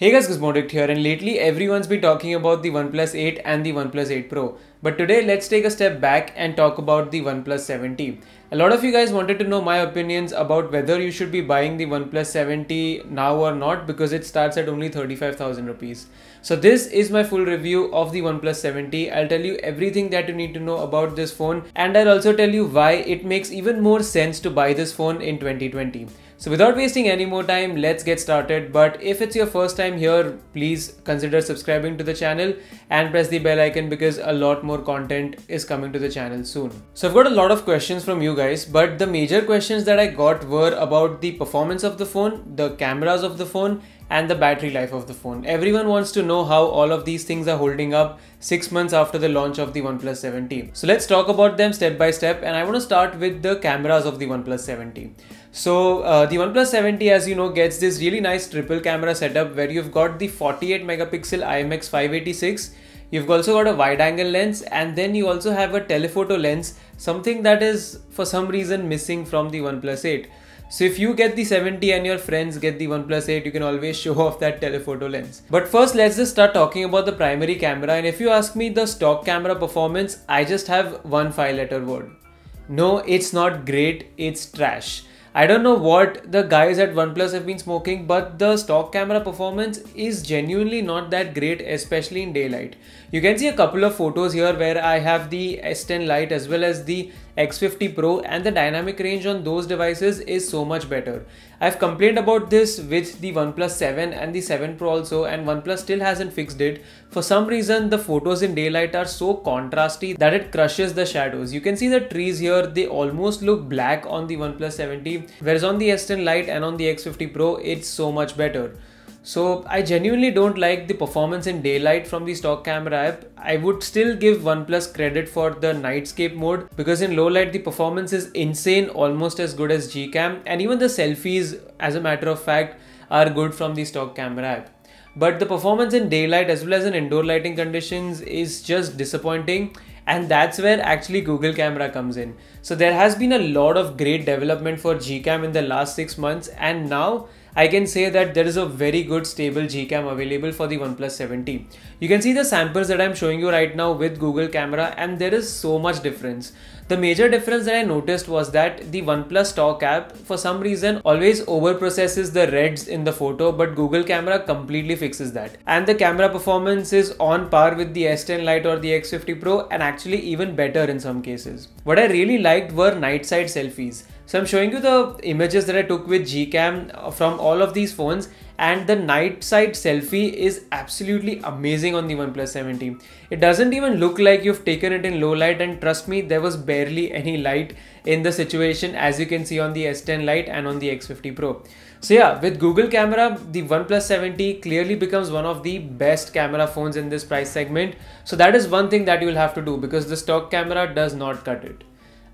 Hey guys, Gizmodict here, and lately everyone's been talking about the OnePlus 8 and the OnePlus 8 Pro. But today let's take a step back and talk about the OnePlus 7T. A lot of you guys wanted to know my opinions about whether you should be buying the OnePlus 7T now or not because it starts at only 35,000 rupees. So this is my full review of the OnePlus 7T. I'll tell you everything that you need to know about this phone, and I'll also tell you why it makes even more sense to buy this phone in 2020. So without wasting any more time, let's get started. But if it's your first time here, please consider subscribing to the channel and press the bell icon because a lot more content is coming to the channel soon. So I've got a lot of questions from you guys, but the major questions that I got were about the performance of the phone, the cameras of the phone, and the battery life of the phone. Everyone wants to know how all of these things are holding up 6 months after the launch of the OnePlus 7T. So let's talk about them step by step, and I want to start with the cameras of the OnePlus 7T. So the OnePlus 7T, as you know, gets this really nice triple camera setup where you've got the 48 megapixel IMX586. You've also got a wide angle lens, and then you also have a telephoto lens, something that is for some reason missing from the OnePlus 8. So if you get the 7T and your friends get the OnePlus 8, you can always show off that telephoto lens. But first, let's just start talking about the primary camera. And if you ask me the stock camera performance, I just have one 5-letter word. No, it's not great, it's trash. I don't know what the guys at OnePlus have been smoking, but the stock camera performance is genuinely not that great, especially in daylight. You can see a couple of photos here where I have the S10 Lite as well as the X50 Pro, and the dynamic range on those devices is so much better. I've complained about this with the OnePlus 7 and the 7 Pro also, and OnePlus still hasn't fixed it. For some reason, the photos in daylight are so contrasty that it crushes the shadows. You can see the trees here, they almost look black on the OnePlus 7T, whereas on the S10 Lite and on the X50 Pro, it's so much better. So I genuinely don't like the performance in daylight from the stock camera app. I would still give OnePlus credit for the nightscape mode because in low light the performance is insane, almost as good as Gcam, and even the selfies, as a matter of fact, are good from the stock camera app. But the performance in daylight as well as in indoor lighting conditions is just disappointing, and that's where actually Google Camera comes in. So there has been a lot of great development for Gcam in the last 6 months, and now I can say that there is a very good stable Gcam available for the OnePlus 7T. You can see the samples that I'm showing you right now with Google Camera, and there is so much difference. The major difference that I noticed was that the OnePlus stock app for some reason always overprocesses the reds in the photo, but Google Camera completely fixes that. And the camera performance is on par with the S10 Lite or the X50 Pro, and actually even better in some cases. What I really liked were night side selfies. So I'm showing you the images that I took with Gcam from all of these phones, and the night side selfie is absolutely amazing on the OnePlus 7T. It doesn't even look like you've taken it in low light, and trust me, there was barely any light in the situation, as you can see on the S10 Lite and on the X50 Pro. So yeah, with Google Camera, the OnePlus 7T clearly becomes one of the best camera phones in this price segment. So that is one thing that you will have to do because the stock camera does not cut it.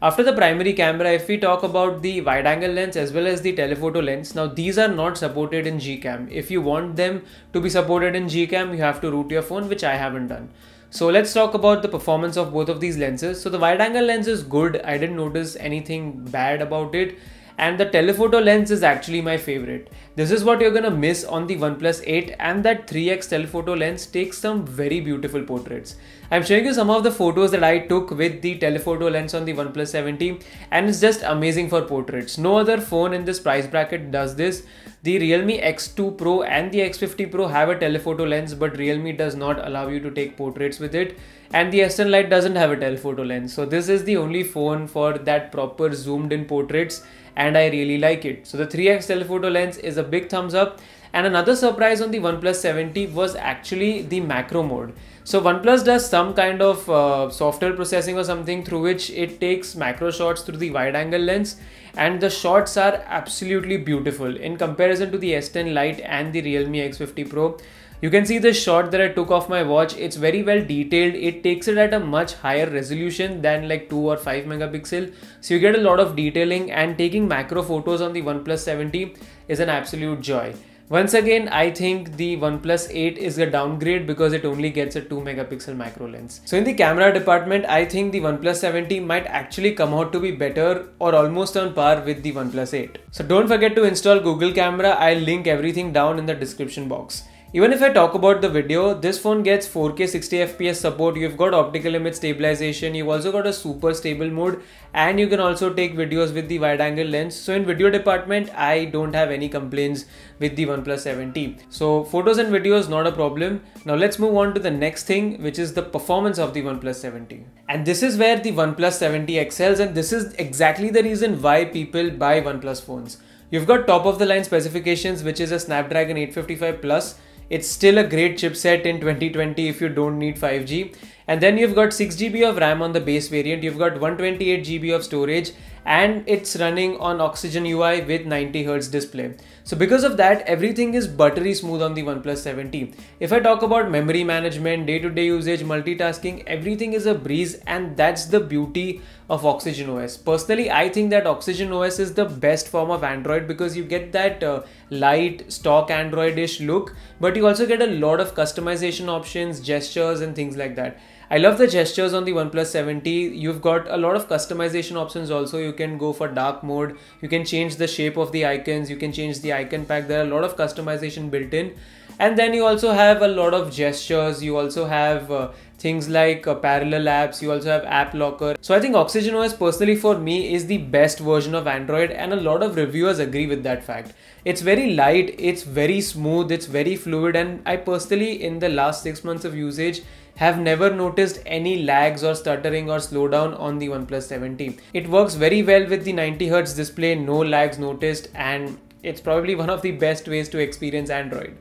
After the primary camera, if we talk about the wide angle lens as well as the telephoto lens, now these are not supported in Gcam. If you want them to be supported in Gcam, you have to root your phone, which I haven't done. So let's talk about the performance of both of these lenses. So the wide angle lens is good. I didn't notice anything bad about it. And the telephoto lens is actually my favorite. This is what you're gonna miss on the OnePlus 8, and that 3x telephoto lens takes some very beautiful portraits. I'm showing you some of the photos that I took with the telephoto lens on the OnePlus 7T, and it's just amazing for portraits. No other phone in this price bracket does this. The Realme X2 Pro and the X50 Pro have a telephoto lens, but Realme does not allow you to take portraits with it. And the S10 Lite doesn't have a telephoto lens. So this is the only phone for that proper zoomed in portraits, and I really like it. So the 3x telephoto lens is a big thumbs up. And another surprise on the OnePlus 7T was actually the macro mode. So OnePlus does some kind of software processing or something through which it takes macro shots through the wide angle lens, and the shots are absolutely beautiful in comparison to the S10 Lite and the Realme X50 Pro. You can see the shot that I took of my watch. It's very well detailed. It takes it at a much higher resolution than like 2 or 5 megapixel. So you get a lot of detailing, and taking macro photos on the OnePlus 7T is an absolute joy. Once again, I think the OnePlus 8 is a downgrade because it only gets a 2 megapixel macro lens. So in the camera department, I think the OnePlus 7T might actually come out to be better or almost on par with the OnePlus 8. So don't forget to install Google Camera. I'll link everything down in the description box. Even if I talk about the video, this phone gets 4K 60 FPS support, you've got optical image stabilization, you've also got a super stable mode, and you can also take videos with the wide angle lens. So in video department, I don't have any complaints with the OnePlus 7T. So photos and videos, not a problem. Now let's move on to the next thing, which is the performance of the OnePlus 7T. And this is where the OnePlus 7T excels, and this is exactly the reason why people buy OnePlus phones. You've got top of the line specifications, which is a Snapdragon 855 Plus. It's still a great chipset in 2020 if you don't need 5G. And then you've got 6GB of RAM on the base variant, you've got 128GB of storage, and it's running on Oxygen UI with 90Hz display. So because of that, everything is buttery smooth on the OnePlus 7T. If I talk about memory management, day-to-day usage, multitasking, everything is a breeze, and that's the beauty of Oxygen OS. Personally, I think that Oxygen OS is the best form of Android because you get that light, stock Android-ish look, but you also get a lot of customization options, gestures, and things like that. I love the gestures on the OnePlus 7T. You've got a lot of customization options also. You can go for dark mode, you can change the shape of the icons, you can change the icon pack. There are a lot of customization built in. And then you also have a lot of gestures. You also have things like parallel apps. You also have app locker. So I think Oxygen OS personally for me is the best version of Android, and a lot of reviewers agree with that fact. It's very light, it's very smooth, it's very fluid, and I personally in the last 6 months of usage have never noticed any lags or stuttering or slowdown on the OnePlus 7T. It works very well with the 90Hz display, no lags noticed, and it's probably one of the best ways to experience Android.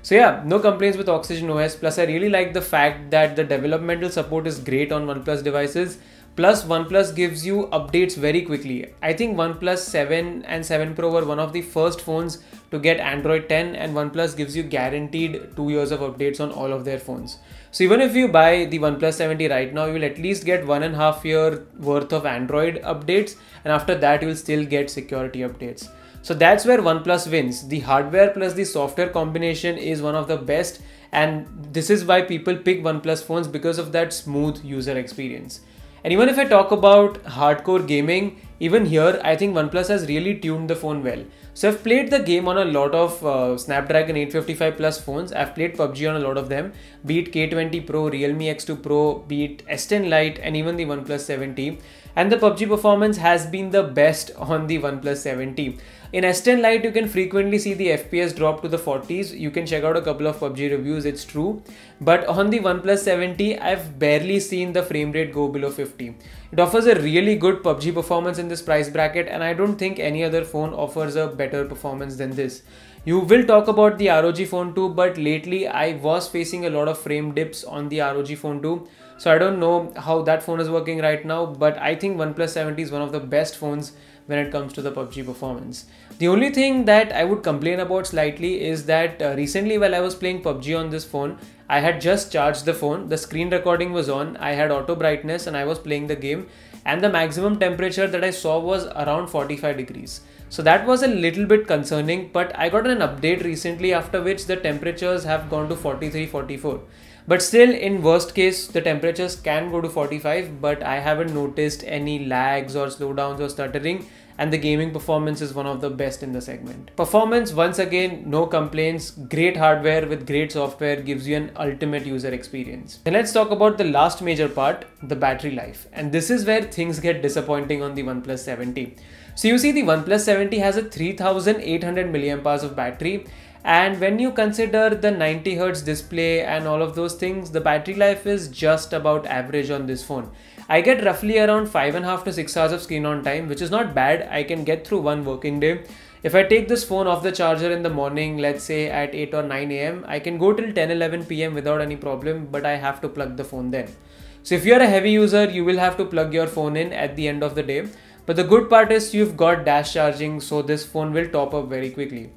So yeah, no complaints with Oxygen OS. Plus I really like the fact that the developmental support is great on OnePlus devices. Plus OnePlus gives you updates very quickly. I think OnePlus 7 and 7 Pro were one of the first phones to get Android 10, and OnePlus gives you guaranteed 2 years of updates on all of their phones. So even if you buy the OnePlus 7T right now, you will at least get 1.5 year worth of Android updates, and after that you will still get security updates. So that's where OnePlus wins. The hardware plus the software combination is one of the best, and this is why people pick OnePlus phones, because of that smooth user experience. And even if I talk about hardcore gaming, even here I think OnePlus has really tuned the phone well. So I've played the game on a lot of Snapdragon 855 Plus phones. I've played PUBG on a lot of them, be it K20 Pro, Realme X2 Pro, be it S10 Lite, and even the OnePlus 7T. And the PUBG performance has been the best on the OnePlus 7T. In S10 Lite, you can frequently see the FPS drop to the 40s. You can check out a couple of PUBG reviews, it's true. But on the OnePlus 7T, I've barely seen the frame rate go below 50. It offers a really good PUBG performance in this price bracket, and I don't think any other phone offers a better performance than this. You will talk about the ROG Phone 2, but lately I was facing a lot of frame dips on the ROG Phone 2. So I don't know how that phone is working right now, but I think OnePlus 7T is one of the best phones when it comes to the PUBG performance. The only thing that I would complain about slightly is that recently while I was playing PUBG on this phone, I had just charged the phone, the screen recording was on, I had auto brightness, and I was playing the game, and the maximum temperature that I saw was around 45 degrees. So that was a little bit concerning, but I got an update recently after which the temperatures have gone to 43, 44. But still, in worst case, the temperatures can go to 45, but I haven't noticed any lags or slowdowns or stuttering, and the gaming performance is one of the best in the segment. Performance, once again, no complaints. Great hardware with great software gives you an ultimate user experience. Then let's talk about the last major part, the battery life. And this is where things get disappointing on the OnePlus 7T. So you see, the OnePlus 7T has a 3800 mAh of battery. And when you consider the 90Hz display and all of those things, the battery life is just about average on this phone. I get roughly around 5.5 to 6 hours of screen on time, which is not bad. I can get through one working day. If I take this phone off the charger in the morning, let's say at 8 or 9 AM, I can go till 10-11 PM without any problem, but I have to plug the phone then. So if you're a heavy user, you will have to plug your phone in at the end of the day. But the good part is you've got dash charging, so this phone will top up very quickly.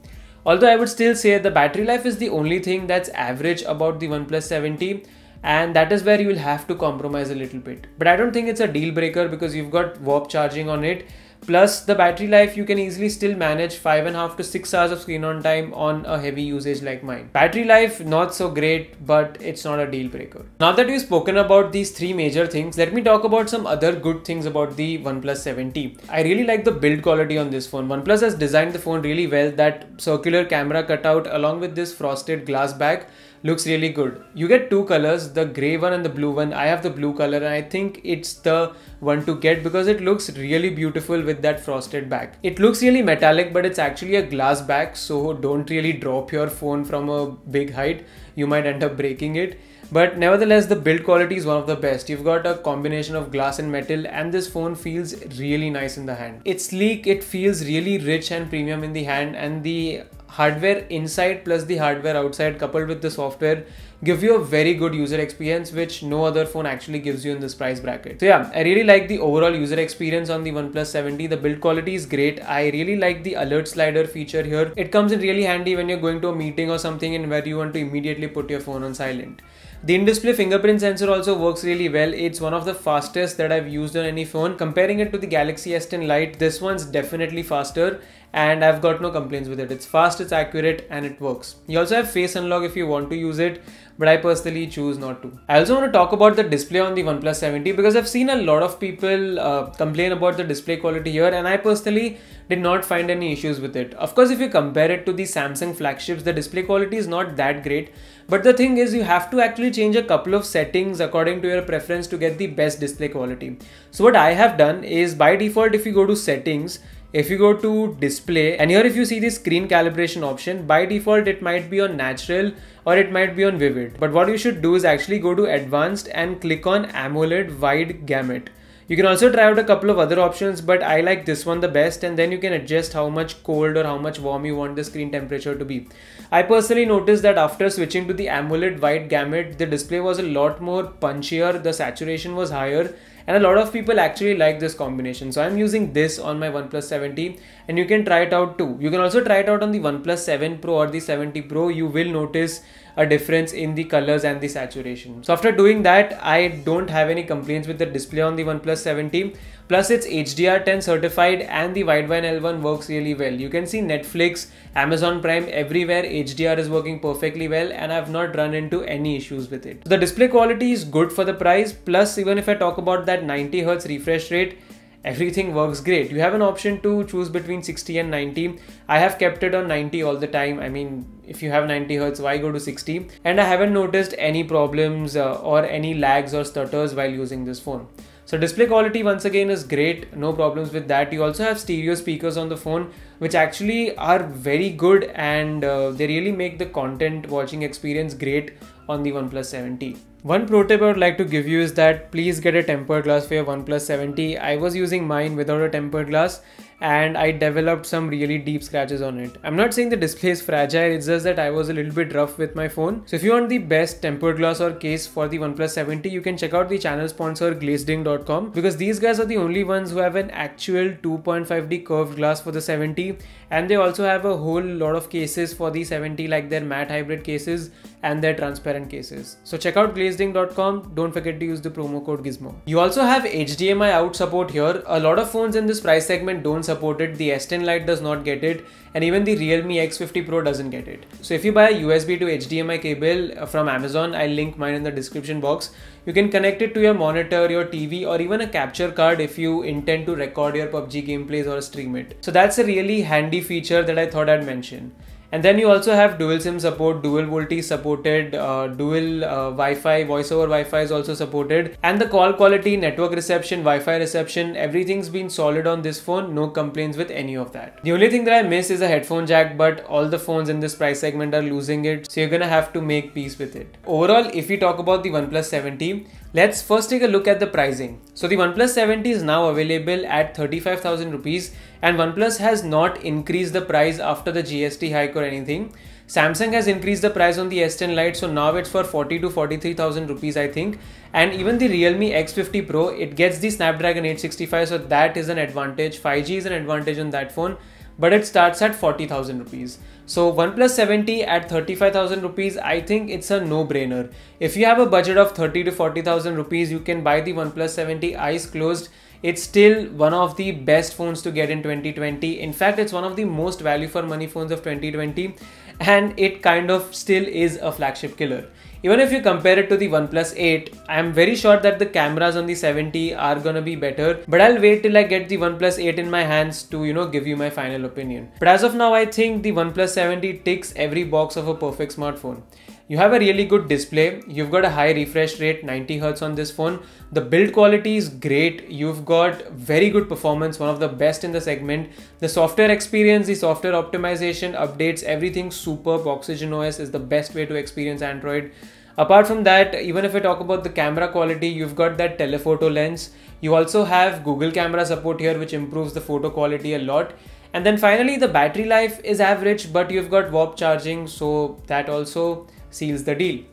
Although I would still say the battery life is the only thing that's average about the OnePlus 7T, and that is where you will have to compromise a little bit. But I don't think it's a deal breaker because you've got warp charging on it. Plus the battery life, you can easily still manage 5.5 to 6 hours of screen on time on a heavy usage like mine. Battery life not so great, but it's not a deal breaker. Now that we've spoken about these three major things, let me talk about some other good things about the OnePlus 7T. I really like the build quality on this phone. OnePlus has designed the phone really well. That circular camera cutout along with this frosted glass back looks really good. You get two colors, the grey one and the blue one. I have the blue color and I think it's the one to get because it looks really beautiful with that frosted back. It looks really metallic, but it's actually a glass back, so don't really drop your phone from a big height. You might end up breaking it. But nevertheless, the build quality is one of the best. You've got a combination of glass and metal, and this phone feels really nice in the hand. It's sleek, it feels really rich and premium in the hand, and the hardware inside plus the hardware outside coupled with the software give you a very good user experience, which no other phone actually gives you in this price bracket. So yeah, I really like the overall user experience on the OnePlus 7T. The build quality is great. I really like the alert slider feature here. It comes in really handy when you're going to a meeting or something and where you want to immediately put your phone on silent. The in-display fingerprint sensor also works really well. It's one of the fastest that I've used on any phone. Comparing it to the Galaxy S10 Lite, this one's definitely faster and I've got no complaints with it. It's fast, it's accurate, and it works. You also have face unlock if you want to use it, but I personally choose not to. I also want to talk about the display on the OnePlus 7T because I've seen a lot of people complain about the display quality here, and I personally did not find any issues with it. Of course, if you compare it to the Samsung flagships, the display quality is not that great, but the thing is you have to actually change a couple of settings according to your preference to get the best display quality. So what I have done is, by default, if you go to settings, if you go to display, and here if you see the screen calibration option, by default it might be on natural or it might be on vivid. But what you should do is actually go to advanced and click on AMOLED wide gamut. You can also try out a couple of other options, but I like this one the best, and then you can adjust how much cold or how much warm you want the screen temperature to be. I personally noticed that after switching to the AMOLED wide gamut, the display was a lot more punchier, the saturation was higher, and a lot of people actually like this combination. So I'm using this on my OnePlus 7T, and you can try it out too. You can also try it out on the OnePlus 7 Pro or the 7T Pro. You will notice a difference in the colors and the saturation. So after doing that, I don't have any complaints with the display on the OnePlus 7T. Plus it's HDR10 certified and the Widevine L1 works really well. You can see Netflix, Amazon Prime, everywhere HDR is working perfectly well, and I've not run into any issues with it. So the display quality is good for the price. Plus, even if I talk about that 90Hz refresh rate, everything works great. You have an option to choose between 60 and 90. I have kept it on 90 all the time. I mean, if you have 90Hz, why go to 60? And I haven't noticed any problems or any lags or stutters while using this phone. So display quality once again is great, no problems with that. You also have stereo speakers on the phone, which actually are very good, and they really make the content watching experience great on the OnePlus 7T. One pro tip I would like to give you is that please get a tempered glass for your OnePlus 7T. I was using mine without a tempered glass and I developed some really deep scratches on it. I'm not saying the display is fragile, it's just that I was a little bit rough with my phone. So if you want the best tempered glass or case for the OnePlus 7T, you can check out the channel sponsor glazeding.com, because these guys are the only ones who have an actual 2.5D curved glass for the 7T, and they also have a whole lot of cases for the 7T, like their matte hybrid cases and their transparent cases. So check out glazeding.com. Don't forget to use the promo code Gizmo. You also have HDMI out support here. A lot of phones in this price segment don't support it. The S10 Lite does not get it, and even the Realme X50 Pro doesn't get it. So if you buy a USB to HDMI cable from Amazon, I'll link mine in the description box. You can connect it to your monitor, your TV, or even a capture card if you intend to record your PUBG gameplays or stream it. So that's a really handy feature that I thought I'd mention. And then you also have dual SIM support, dual VoLTE supported, dual Wi-Fi, voice over Wi-Fi is also supported, and the call quality, network reception, Wi-Fi reception, everything's been solid on this phone. No complaints with any of that. The only thing that I miss is a headphone jack, but all the phones in this price segment are losing it, so you're gonna have to make peace with it. Overall, if we talk about the OnePlus 7T, let's first take a look at the pricing. So the OnePlus 7T is now available at 35,000 rupees, and OnePlus has not increased the price after the GST hike or anything. Samsung has increased the price on the S10 Lite, so now it's for 40 to 43,000 rupees, I think. And even the Realme X50 Pro, it gets the Snapdragon 865, so that is an advantage. 5G is an advantage on that phone, but it starts at 40,000 rupees. So OnePlus 7T at 35,000 rupees, I think it's a no-brainer. If you have a budget of 30 to 40,000 rupees, you can buy the OnePlus 7T eyes closed. it's still one of the best phones to get in 2020. In fact, it's one of the most value for money phones of 2020, and it kind of still is a flagship killer. Even if you compare it to the OnePlus 8, I am very sure that the cameras on the 70 are gonna be better, but I'll wait till I get the OnePlus 8 in my hands to, give you my final opinion. But as of now, I think the OnePlus 70 ticks every box of a perfect smartphone. You have a really good display, you've got a high refresh rate, 90Hz on this phone, the build quality is great, you've got very good performance, one of the best in the segment, the software experience, the software optimization, updates, everything superb. Oxygen OS is the best way to experience Android. Apart from that, even if I talk about the camera quality, you've got that telephoto lens, you also have Google camera support here, which improves the photo quality a lot. And then finally, the battery life is average, but you've got warp charging, so that also seals the deal.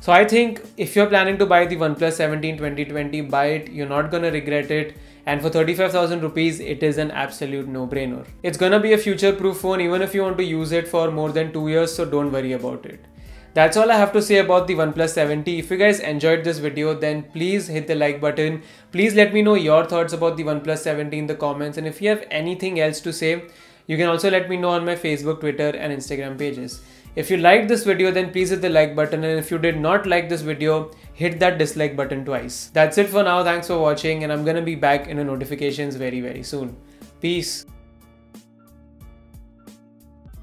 So I think if you're planning to buy the OnePlus 17 2020, buy it, you're not gonna regret it, and for 35,000 rupees it is an absolute no-brainer. It's gonna be a future-proof phone even if you want to use it for more than 2 years, so don't worry about it. That's all I have to say about the OnePlus 70. If you guys enjoyed this video, then please hit the like button. Please let me know your thoughts about the OnePlus 70 in the comments, and if you have anything else to say, you can also let me know on my Facebook, Twitter and Instagram pages. If you liked this video, then please hit the like button, and if you did not like this video, hit that dislike button twice. That's it for now. Thanks for watching, and I'm gonna be back in the notifications very soon. Peace.